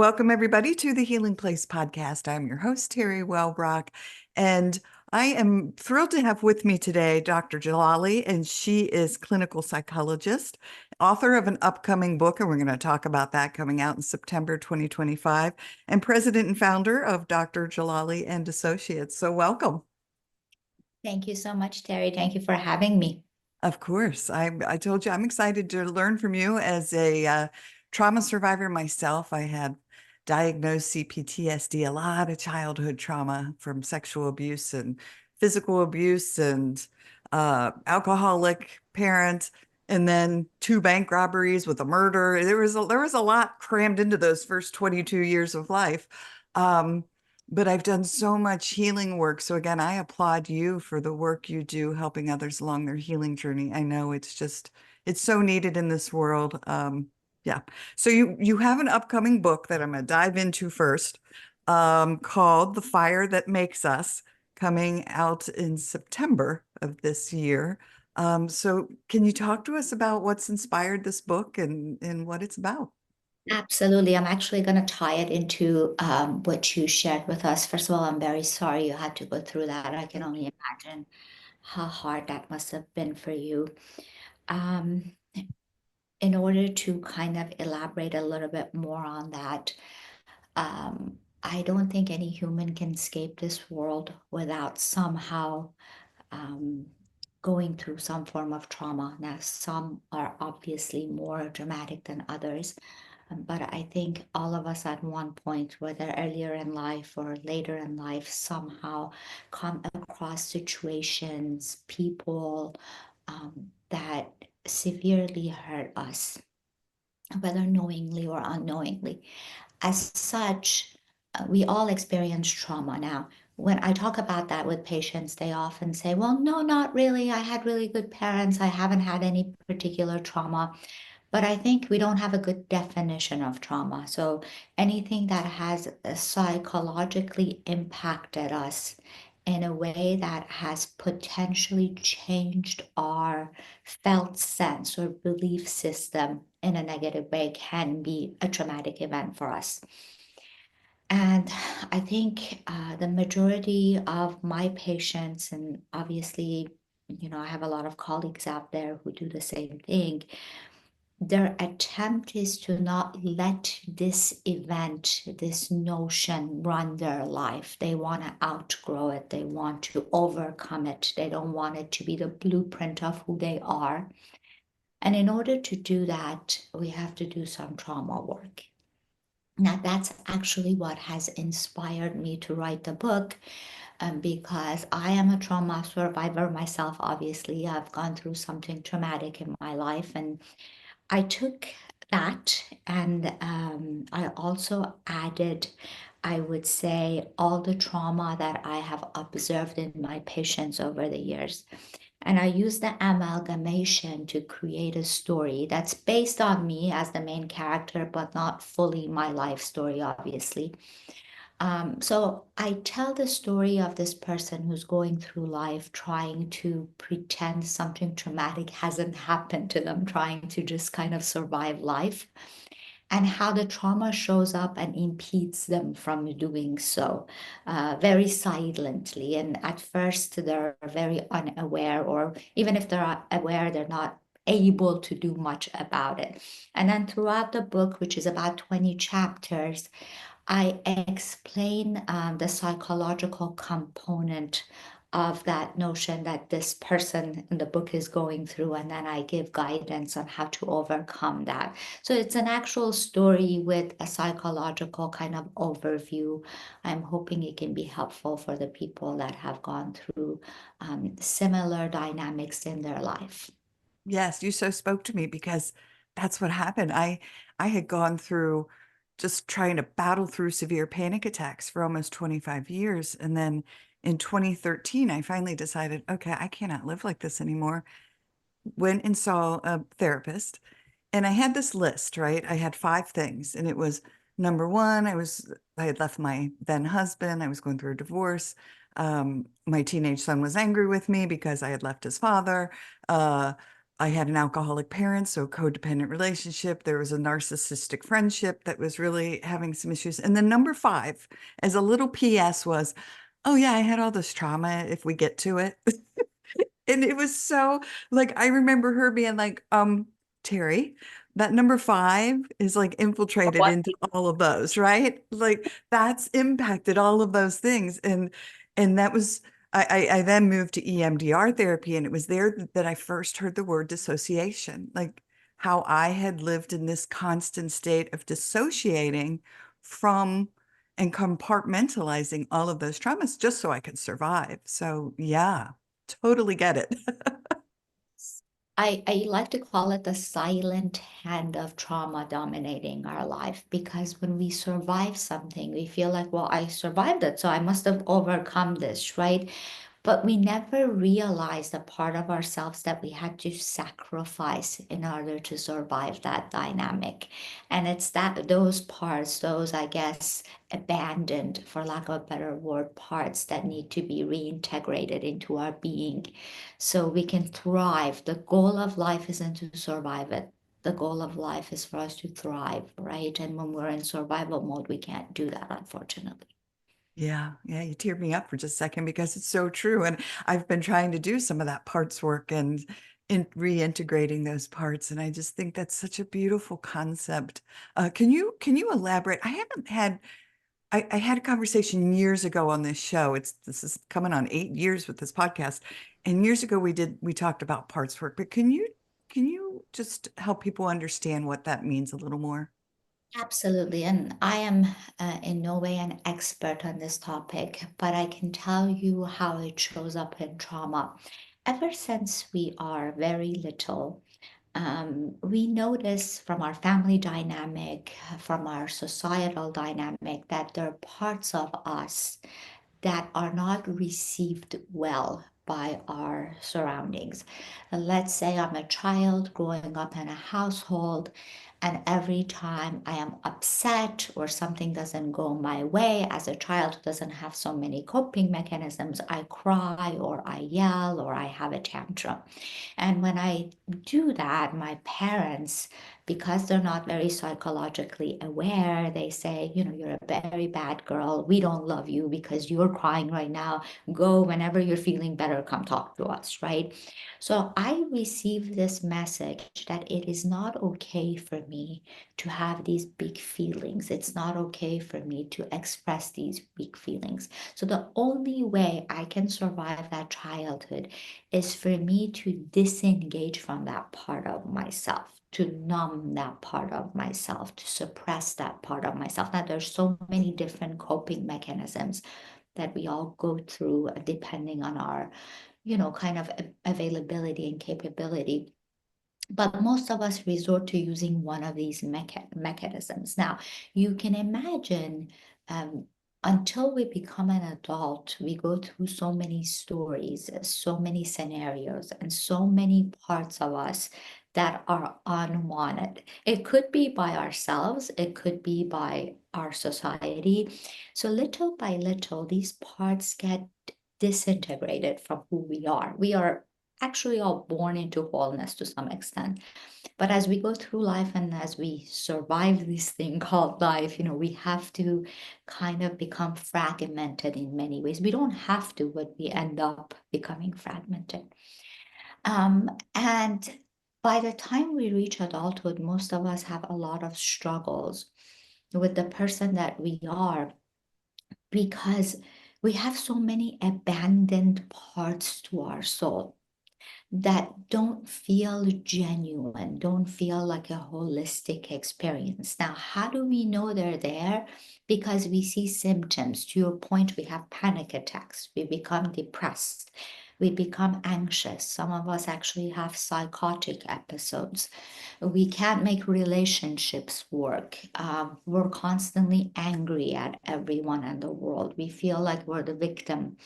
Welcome, everybody, to the Healing Place podcast. I'm your host, Teri Wellbrock, and I am thrilled to have with me today Dr. Jalali, and she is clinical psychologist, author of an upcoming book, and we're going to talk about that coming out in September 2025, and president and founder of Dr. Jalali and Associates. So welcome. Thank you so much, Teri. Thank you for having me. Of course. I told you I'm excited to learn from you as a trauma survivor myself. I had diagnosed CPTSD, a lot of childhood trauma from sexual abuse and physical abuse and alcoholic parent, and then 2 bank robberies with a murder. There was a lot crammed into those first 22 years of life. But I've done so much healing work. So again, I applaud you for the work you do helping others along their healing journey. I know it's so needed in this world. Yeah. So you have an upcoming book that I'm going to dive into first, called The Fire That Makes Us, coming out in September of this year. So can you talk to us about what's inspired this book and what it's about? Absolutely. I'm actually going to tie it into what you shared with us. First of all, I'm very sorry you had to go through that. I can only imagine how hard that must have been for you. Um, in order to kind of elaborate a little bit more on that, I don't think any human can escape this world without somehow um, going through some form of trauma. Now, some are obviously more dramatic than others, but I think all of us at one point, whether earlier in life or later in life, somehow come across situations, people that severely hurt us, whether knowingly or unknowingly. As such, we all experience trauma. Now, when I talk about that with patients, they often say, well, no, not really. I had really good parents. I haven't had any particular trauma. But I think we don't have a good definition of trauma. So anything that has psychologically impacted us in a way that has potentially changed our felt sense or belief system in a negative way can be a traumatic event for us. And I think the majority of my patients, and obviously, I have a lot of colleagues out there who do the same thing, their attempt is to not let this event, this notion run their life. They want to outgrow it. They want to overcome it. They don't want it to be the blueprint of who they are. And in order to do that, we have to do some trauma work. Now, that's actually what has inspired me to write the book, because I am a trauma survivor myself. Obviously, I've gone through something traumatic in my life, and I took that and I also added, I would say, all the trauma that I have observed in my patients over the years. And I used the amalgamation to create a story that's based on me as the main character, but not fully my life story, obviously. So I tell the story of this person who's going through life trying to pretend something traumatic hasn't happened to them, trying to just kind of survive life, and how the trauma shows up and impedes them from doing so very silently. And at first, they're very unaware, or even if they're aware, they're not able to do much about it. And then throughout the book, which is about 20 chapters, I explain the psychological component of that notion that this person in the book is going through, and then I give guidance on how to overcome that. So it's an actual story with a psychological kind of overview. I'm hoping it can be helpful for the people that have gone through similar dynamics in their life. Yes, you so spoke to me because that's what happened. I had gone through just trying to battle through severe panic attacks for almost 25 years. And then in 2013, I finally decided, okay, I cannot live like this anymore. Went and saw a therapist, and I had this list, right? I had 5 things, and it was number one, I had left my then husband. I was going through a divorce. My teenage son was angry with me because I had left his father. I had an alcoholic parent, so codependent relationship. There was a narcissistic friendship that was really having some issues. And then number five, as a little PS, was, oh yeah, I had all this trauma if we get to it. And it was so like I remember her being like, Teri, that number five is like infiltrated What? into all of those, right? Like that's impacted all of those things. And that was I then moved to EMDR therapy, and it was there that I first heard the word dissociation, like how I had lived in this constant state of dissociating from and compartmentalizing all of those traumas just so I could survive. So yeah, totally get it. I like to call it the silent hand of trauma dominating our life, because when we survive something, we feel like, well, I survived it, so I must have overcome this, right? But we never realized the part of ourselves that we had to sacrifice in order to survive that dynamic. And it's that those parts, those, I guess, abandoned, for lack of a better word, parts that need to be reintegrated into our being so we can thrive. The goal of life isn't to survive it. The goal of life is for us to thrive, right? And when we're in survival mode, we can't do that, unfortunately. Yeah, yeah, you teared me up for just a second because it's so true. And I've been trying to do some of that parts work and reintegrating those parts. And I just think that's such a beautiful concept. Can you elaborate? I had a conversation years ago on this show. This is coming on 8 years with this podcast. And years ago we talked about parts work, but can you just help people understand what that means a little more? Absolutely. And I am in no way an expert on this topic, but I can tell you how it shows up in trauma. Ever since we are very little, we notice from our family dynamic, from our societal dynamic, that there are parts of us that are not received well by our surroundings. Let's say I'm a child growing up in a household, and every time I am upset or something doesn't go my way, as a child who doesn't have so many coping mechanisms, I cry or I yell or I have a tantrum. And when I do that, my parents, because they're not very psychologically aware, they say, you're a very bad girl. We don't love you because you're crying right now. Go whenever you're feeling better, come talk to us, right? So I receive this message that it is not okay for me to have these big feelings. It's not okay for me to express these big feelings. So the only way I can survive that childhood is for me to disengage from that part of myself, to numb that part of myself, to suppress that part of myself. Now, there's so many different coping mechanisms that we all go through depending on our, kind of availability and capability. But most of us resort to using one of these mechanisms. Now, you can imagine um, until we become an adult, we go through so many stories, so many scenarios, and so many parts of us that are unwanted. It could be by ourselves, it could be by our society. So, little by little, these parts get disintegrated from who we are. We are actually all born into wholeness to some extent. But as we go through life and as we survive this thing called life, we have to kind of become fragmented in many ways. We don't have to, but we end up becoming fragmented. And by the time we reach adulthood, most of us have a lot of struggles with the person that we are, because we have so many abandoned parts to our soul that don't feel genuine, don't feel like a holistic experience. Now, how do we know they're there? Because we see symptoms. To your point, we have panic attacks, we become depressed, we become anxious. Some of us actually have psychotic episodes. We can't make relationships work. We're constantly angry at everyone in the world. We feel like we're the victim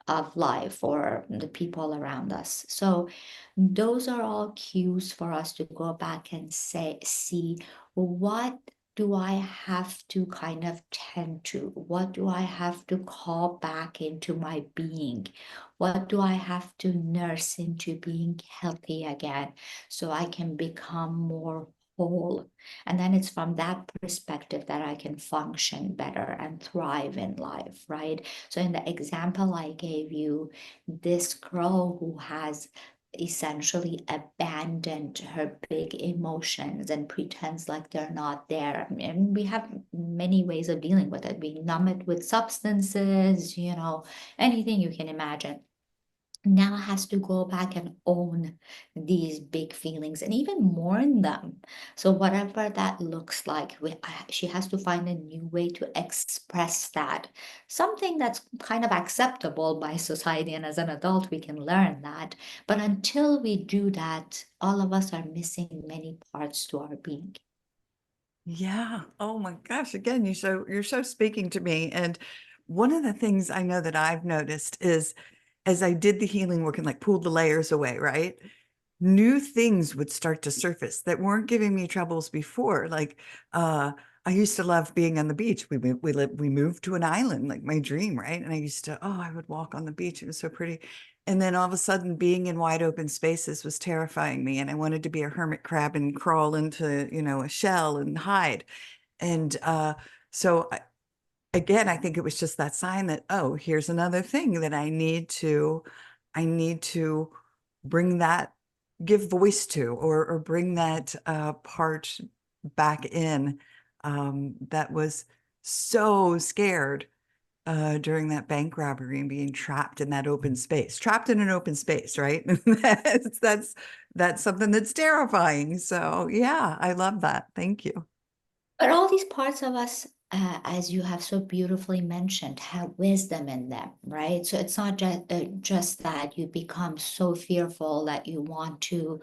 of life or the people around us. So those are all cues for us to go back and see what do I have to kind of tend to? What do I have to call back into my being? What do I have to nurse into being healthy again so I can become more whole? And then it's from that perspective that I can function better and thrive in life, right? So, in the example I gave you, this girl who has essentially abandoned her big emotions and pretends like they're not there. And we have many ways of dealing with it. We numb it with substances, anything you can imagine. Now has to go back and own these big feelings and even mourn them. So whatever that looks like, she has to find a new way to express that. Something that's kind of acceptable by society, and as an adult, we can learn that. But until we do that, all of us are missing many parts to our being. Yeah. Oh my gosh. Again, you're so speaking to me. And one of the things I know that I've noticed is as I did the healing work and like pulled the layers away, right? New things would start to surface that weren't giving me troubles before. Like I used to love being on the beach. We moved to an island, like my dream, right? And I used to, oh, I would walk on the beach. It was so pretty. And then all of a sudden being in wide open spaces was terrifying me. And I wanted to be a hermit crab and crawl into, a shell and hide. And so again, I think it was just that sign that, oh, here's another thing that I need to bring that, give voice to, or bring that part back in, that was so scared during that bank robbery and being trapped in an open space, right? That's something that's terrifying. So yeah, I love that. Thank you. But all these parts of us, as you have so beautifully mentioned, have wisdom in them, right? So it's not just that you become so fearful that you want to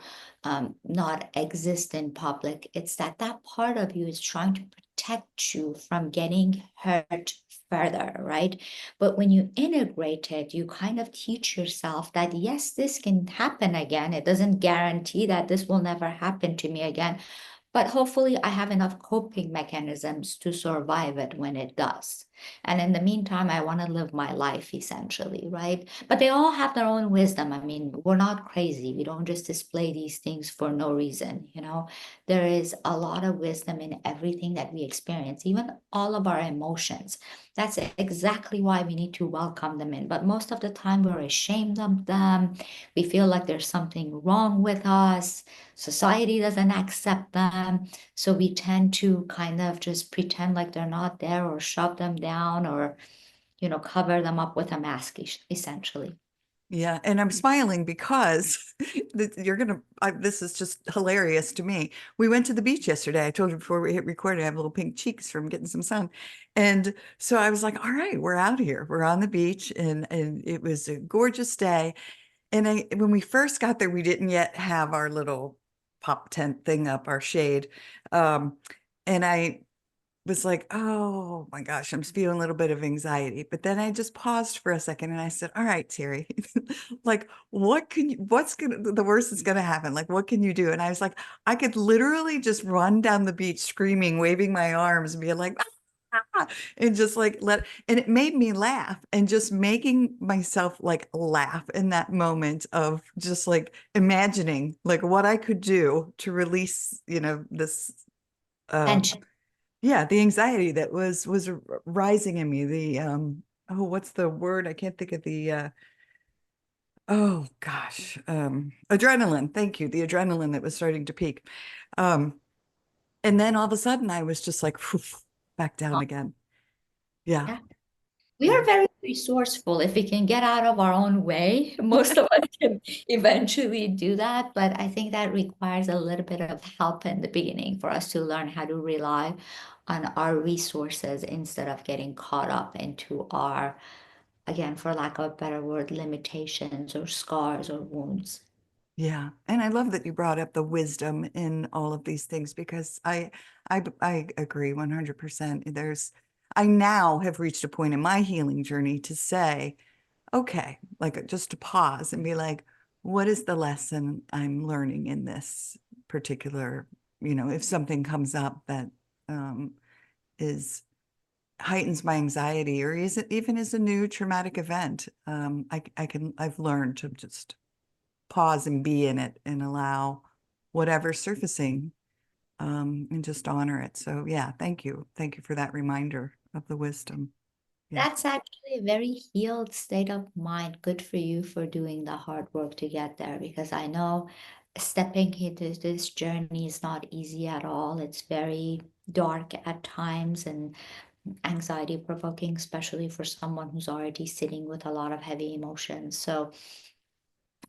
not exist in public. It's that that part of you is trying to protect you from getting hurt further, right? But when you integrate it, you kind of teach yourself that, yes, this can happen again. It doesn't guarantee that this will never happen to me again, but hopefully, I have enough coping mechanisms to survive it when it does. And in the meantime, I want to live my life essentially, right? But they all have their own wisdom. I mean, we're not crazy. We don't just display these things for no reason, There is a lot of wisdom in everything that we experience, even all of our emotions. That's exactly why we need to welcome them in. But most of the time, we're ashamed of them. We feel like there's something wrong with us. Society doesn't accept them. So we tend to kind of just pretend like they're not there or shove them down or, cover them up with a mask, essentially. Yeah, and I'm smiling because this is just hilarious to me. We went to the beach yesterday. I told you before we hit record, I have little pink cheeks from getting some sun. And so I was like, all right, we're out here. We're on the beach and it was a gorgeous day. And when we first got there, we didn't yet have our little pop tent thing up, our shade. And I was like, oh my gosh, I'm feeling a little bit of anxiety. But then I just paused for a second and I said, all right, Terry, like, the worst that's gonna happen? Like, what can you do? And I was like, I could literally just run down the beach screaming, waving my arms and be like, "Ah," and just like and it made me laugh, and just making myself like laugh in that moment of just like imagining like what I could do to release, this uh And yeah, the anxiety that was rising in me. Oh, what's the word? I can't think of oh gosh, adrenaline. Thank you. The adrenaline that was starting to peak. Um, and then all of a sudden I was just like phew, back down again. Yeah, yeah, we are yeah, very resourceful. If we can get out of our own way, most of us can eventually do that. But I think that requires a little bit of help in the beginning for us to learn how to rely on our resources instead of getting caught up into our, again, for lack of a better word, limitations or scars or wounds. yeah. And I love that you brought up the wisdom in all of these things because I agree 100%. I now have reached a point in my healing journey to say, okay, like just to pause and be like, what is the lesson I'm learning in this particular, if something comes up that is heightens my anxiety, or is it even is a new traumatic event. I've learned to just pause and be in it and allow whatever's surfacing, and just honor it. So yeah, thank you for that reminder of the wisdom. Yeah. That's actually a very healed state of mind. Good for you for doing the hard work to get there, because I know stepping into this journey is not easy at all. It's very dark at times and anxiety provoking, especially for someone who's already sitting with a lot of heavy emotions. So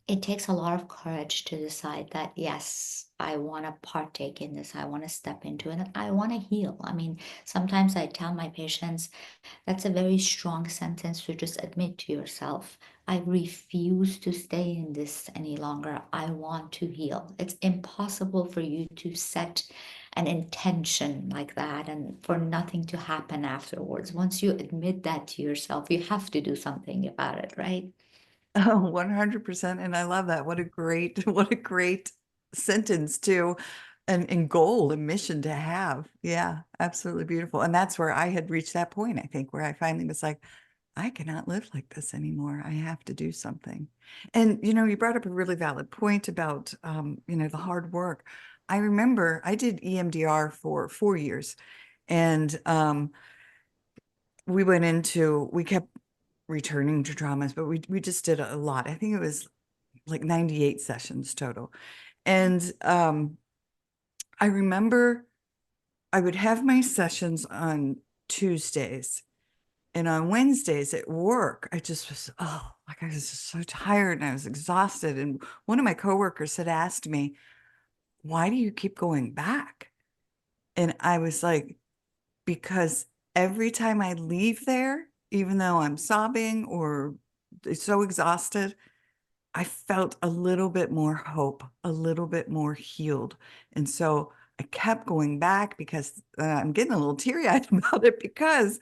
it takes a lot of courage to decide that, yes, I want to partake in this. I want to step into it. And I want to heal. I mean, sometimes I tell my patients, that's a very strong sentence to just admit to yourself. I refuse to stay in this any longer. I want to heal. It's impossible for you to set an intention like that and for nothing to happen afterwards. Once you admit that to yourself, you have to do something about it, right? Oh, 100%. And I love that. What a great sentence too, and goal and mission to have. Yeah, absolutely beautiful. And that's where I had reached that point, I think, where I finally was like, I cannot live like this anymore. I have to do something. And, you brought up a really valid point about, the hard work. I remember I did EMDR for 4 years, and we kept returning to traumas, but we just did a lot. I think it was like 98 sessions total. And I remember I would have my sessions on Tuesdays, and on Wednesdays at work, I just was, like I was just so tired and I was exhausted. And one of my coworkers had asked me, why do you keep going back? And I was like, because every time I leave there, even though I'm sobbing or so exhausted, I felt a little bit more hope, a little bit more healed. And so I kept going back because I'm getting a little teary-eyed about it, because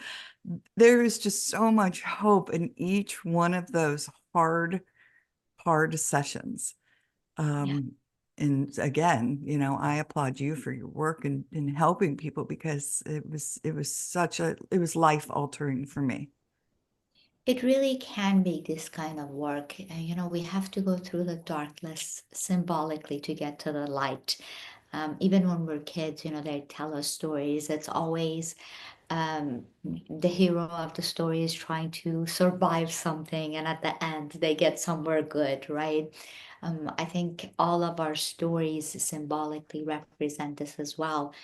there is just so much hope in each one of those hard sessions. Yeah. And again, I applaud you for your work in helping people, because it was life altering for me. It really can be this kind of work. We have to go through the darkness symbolically to get to the light. Even when we're kids, they tell us stories. It's always the hero of the story is trying to survive something, and at the end, they get somewhere good, right? I think all of our stories symbolically represent this as well.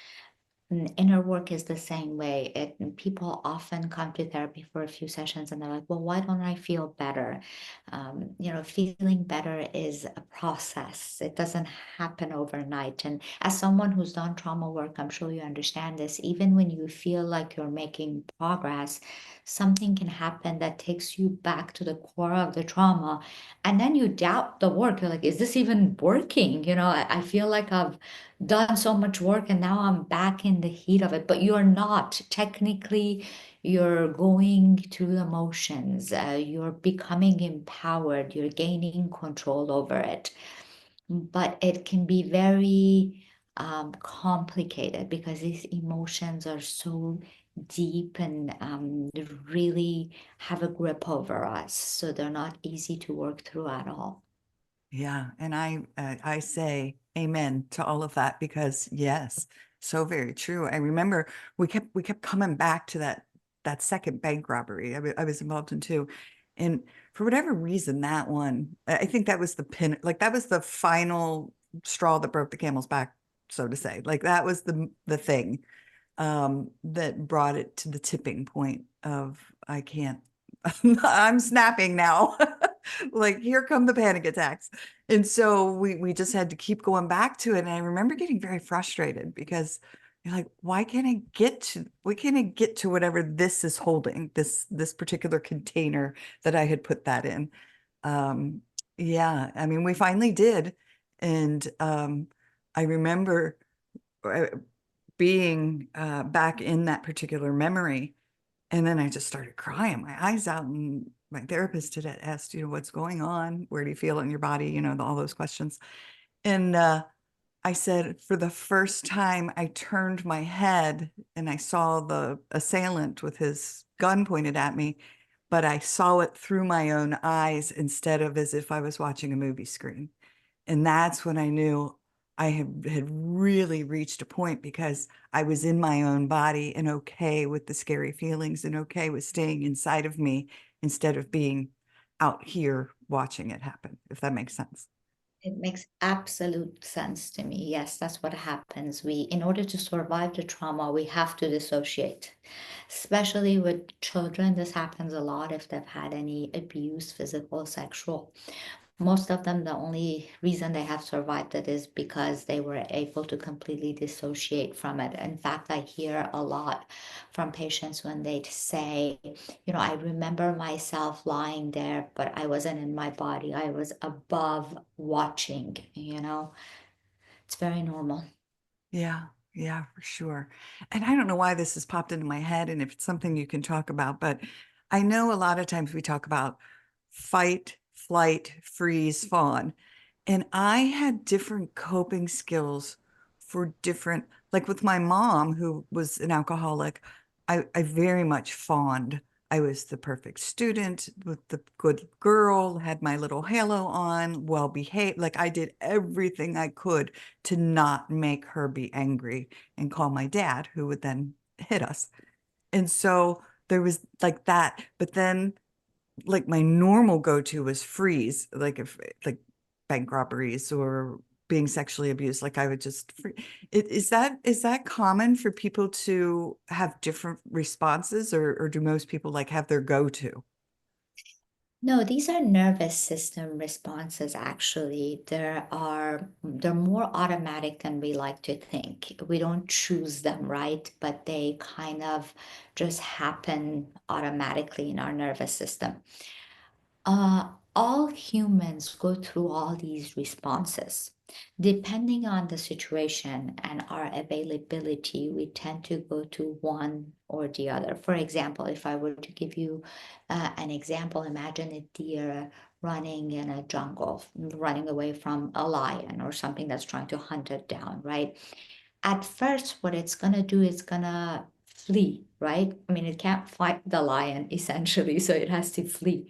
Inner work is the same way. People often come to therapy for a few sessions and they're like, well, why don't I feel better? Feeling better is a process. It doesn't happen overnight. And as someone who's done trauma work, I'm sure you understand this. Even when you feel like you're making progress, something can happen that takes you back to the core of the trauma. And then you doubt the work. You're like, is this even working? I feel like I've done so much work and now I'm back in the heat of it, but you're not. Technically, you're going through the motions, you're becoming empowered, you're gaining control over it. But it can be very complicated because these emotions are so deep and really have a grip over us. So they're not easy to work through at all. Yeah, and I say amen to all of that, because yes, so very true. I remember we kept coming back to that second bank robbery I was involved in too, and for whatever reason, that one, I think that was the pin, like that was the final straw that broke the camel's back, so to say. Like that was the thing that brought it to the tipping point of, I can't, I'm snapping now. Like, here come the panic attacks. And so we just had to keep going back to it. And I remember getting very frustrated, because you're like, why can't I get to whatever this is holding, this particular container that I had put that in. Um, yeah, I mean, we finally did. And I remember uh, being back in that particular memory. And then I just started crying my eyes out. And my therapist had asked, what's going on? Where do you feel it in your body? All those questions. And I said, for the first time, I turned my head and I saw the assailant with his gun pointed at me, but I saw it through my own eyes instead of as if I was watching a movie screen. And that's when I knew I had really reached a point because I was in my own body and okay with the scary feelings and okay with staying inside of me instead of being out here watching it happen, if that makes sense. It makes absolute sense to me. Yes, that's what happens. In order to survive the trauma, we have to dissociate. Especially with children, this happens a lot if they've had any abuse, physical, sexual. Most of them, the only reason they have survived it is because they were able to completely dissociate from it. In fact, I hear a lot from patients when they say, I remember myself lying there, but I wasn't in my body. I was above watching. It's very normal. Yeah, yeah, for sure. And I don't know why this has popped into my head and if it's something you can talk about, but I know a lot of times we talk about fight, flight, freeze, fawn. And I had different coping skills for different, like with my mom, who was an alcoholic, I very much fawned. I was the perfect student with the good girl, had my little halo on, well behaved. Like I did everything I could to not make her be angry and call my dad, who would then hit us. And so there was like that. But then like my normal go-to was freeze, like if like bank robberies or being sexually abused, like I would just is that common for people to have different responses or do most people like have their go-to? No, these are nervous system responses, actually. They're more automatic than we like to think. We don't choose them, right? But they kind of just happen automatically in our nervous system. All humans go through all these responses. Depending on the situation and our availability, we tend to go to one or the other. For example, if I were to give you an example, imagine a deer running in a jungle, running away from a lion or something that's trying to hunt it down, right? At first, what it's going to do is going to flee, right? I mean, it can't fight the lion essentially, so it has to flee.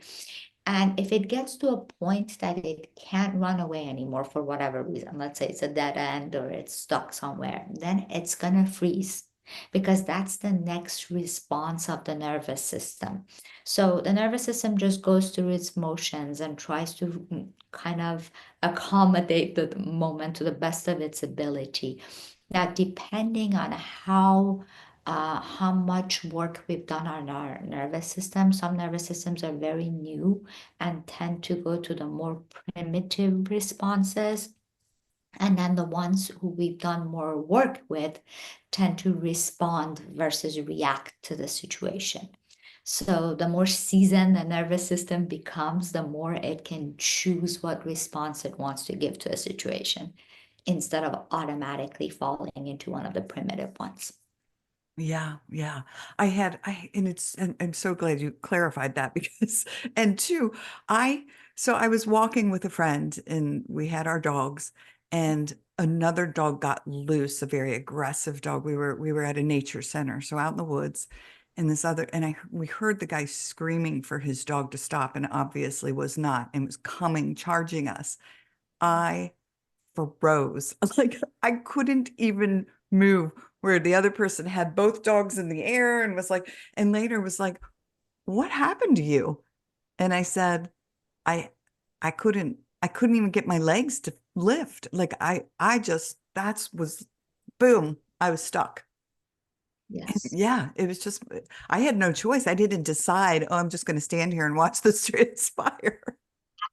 And if it gets to a point that it can't run away anymore for whatever reason, let's say it's a dead end or it's stuck somewhere, then it's going to freeze because that's the next response of the nervous system. So the nervous system just goes through its motions and tries to kind of accommodate the moment to the best of its ability. Now, depending on how much work we've done on our nervous system, some nervous systems are very new and tend to go to the more primitive responses. And then the ones who we've done more work with tend to respond versus react to the situation. So the more seasoned the nervous system becomes, the more it can choose what response it wants to give to a situation instead of automatically falling into one of the primitive ones. Yeah, yeah. And and I'm so glad you clarified that because, and two, so I was walking with a friend and we had our dogs and another dog got loose, a very aggressive dog. We were at a nature center, so out in the woods, and we heard the guy screaming for his dog to stop and obviously was not and was coming, charging us. I froze. Like I couldn't even move where the other person had both dogs in the air and was like, and later was like, what happened to you? And I said, I I couldn't even get my legs to lift. Like I just that's was boom, I was stuck. Yes. Yeah, it was just I had no choice. I didn't decide, oh, I'm just going to stand here and watch this transpire.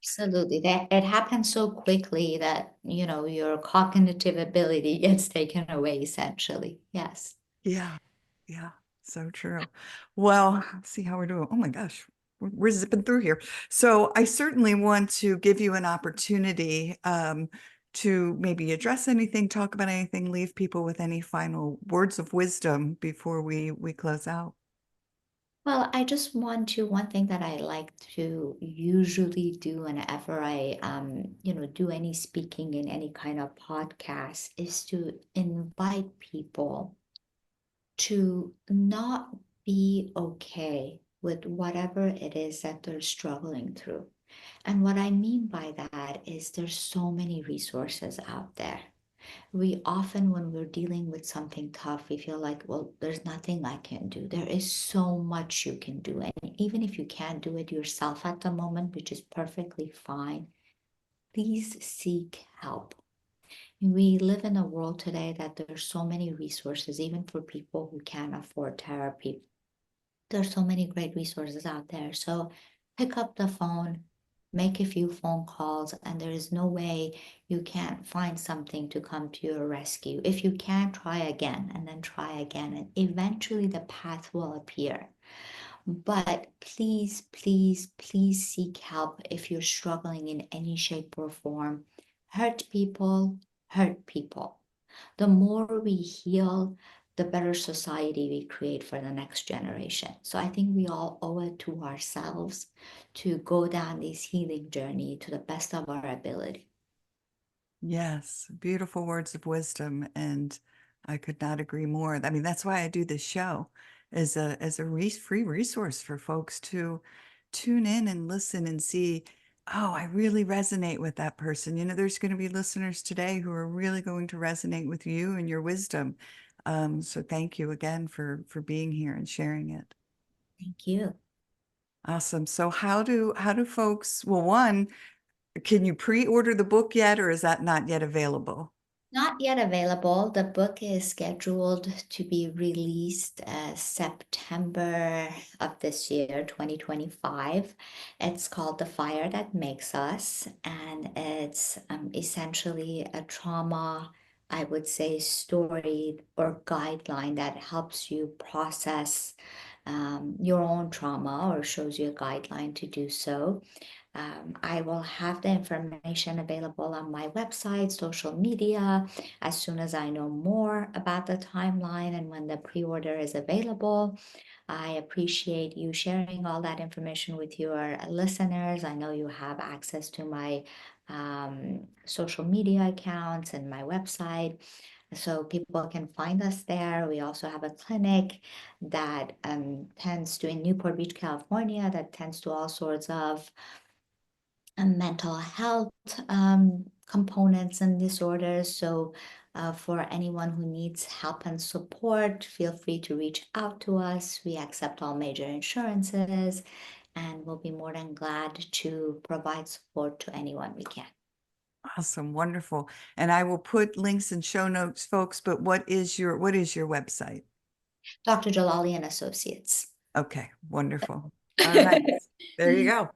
Absolutely. That it happens so quickly that, your cognitive ability gets taken away essentially. Yes. Yeah, yeah, so true. Well, let's see how we're doing. Oh my gosh, we're zipping through here. So I certainly want to give you an opportunity to maybe address anything, talk about anything, leave people with any final words of wisdom before we close out. Well, I just want to, one thing that I like to usually do whenever I, do any speaking in any kind of podcast is to invite people to not be okay with whatever it is that they're struggling through. And what I mean by that is there's so many resources out there. We often, when we're dealing with something tough, we feel like, well, there's nothing I can do. There is so much you can do. And even if you can't do it yourself at the moment, which is perfectly fine, please seek help. We live in a world today that there's so many resources, even for people who can't afford therapy. There's so many great resources out there. So pick up the phone, make a few phone calls, and there is no way you can't find something to come to your rescue. If you can, try again and then try again, and eventually the path will appear. But please, please, please seek help if you're struggling in any shape or form. Hurt people, hurt people. The more we heal, the better society we create for the next generation. So I think we all owe it to ourselves to go down this healing journey to the best of our ability. Yes, beautiful words of wisdom, and I could not agree more. I mean, that's why I do this show as a free resource for folks to tune in and listen and see, oh, I really resonate with that person. There's going to be listeners today who are really going to resonate with you and your wisdom. So thank you again for being here and sharing it. Thank you. Awesome. So how do folks, well, one, can you pre-order the book yet, or is that not yet available? Not yet available. The book is scheduled to be released September of this year, 2025. It's called The Fire That Makes Us, and it's essentially a trauma, I would say, story or guideline that helps you process your own trauma or shows you a guideline to do so. I will have the information available on my website, social media, as soon as I know more about the timeline and when the pre-order is available. I appreciate you sharing all that information with your listeners. I know you have access to my social media accounts and my website. So people can find us there. We also have a clinic that tends to, in Newport Beach, California, that tends to all sorts of mental health components and disorders. So, for anyone who needs help and support, feel free to reach out to us. We accept all major insurances and we'll be more than glad to provide support to anyone we can. Awesome, wonderful. And I will put links in show notes, folks, but what is your website? Dr. Jalali and Associates. Okay, wonderful. All right. There you go.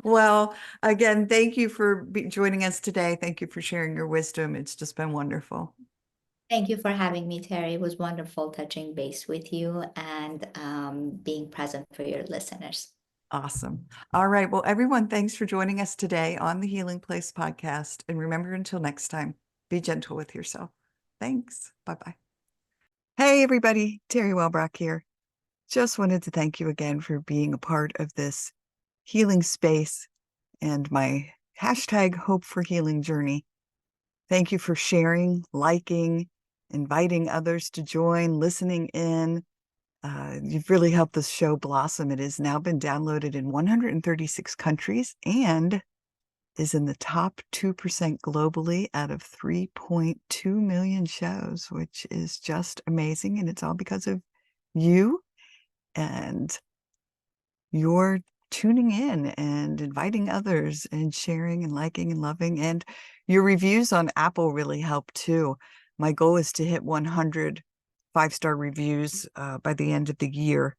Well, again, thank you for joining us today. Thank you for sharing your wisdom. It's just been wonderful. Thank you for having me, Terry. It was wonderful touching base with you and being present for your listeners. Awesome. All right. Well, everyone, thanks for joining us today on the Healing Place podcast. And remember, until next time, be gentle with yourself. Thanks. Bye-bye. Hey, everybody. Teri Wellbrock here. Just wanted to thank you again for being a part of this healing space and my hashtag Hope for Healing journey. Thank you for sharing, liking, inviting others to join, listening in. You've really helped this show blossom. It has now been downloaded in 136 countries and is in the top 2% globally out of 3.2 million shows, which is just amazing. And it's all because of you and your tuning in and inviting others and sharing and liking and loving. And your reviews on Apple really help too. My goal is to hit 100 5-star reviews by the end of the year.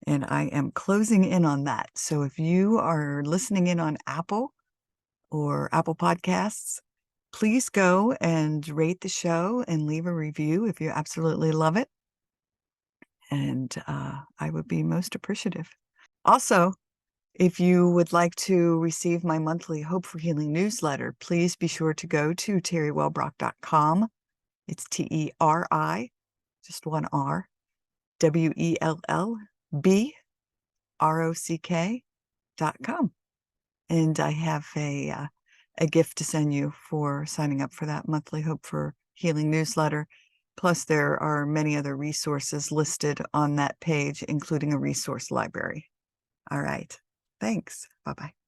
And I am closing in on that. So if you are listening in on Apple or Apple Podcasts, please go and rate the show and leave a review if you absolutely love it. And I would be most appreciative. Also, if you would like to receive my monthly Hope for Healing newsletter, please be sure to go to teriwellbrock.com. It's Teri, just one R, Wellbrock. BROCK.com. And I have a gift to send you for signing up for that monthly Hope for Healing newsletter. Plus, there are many other resources listed on that page, including a resource library. All right. Thanks. Bye-bye.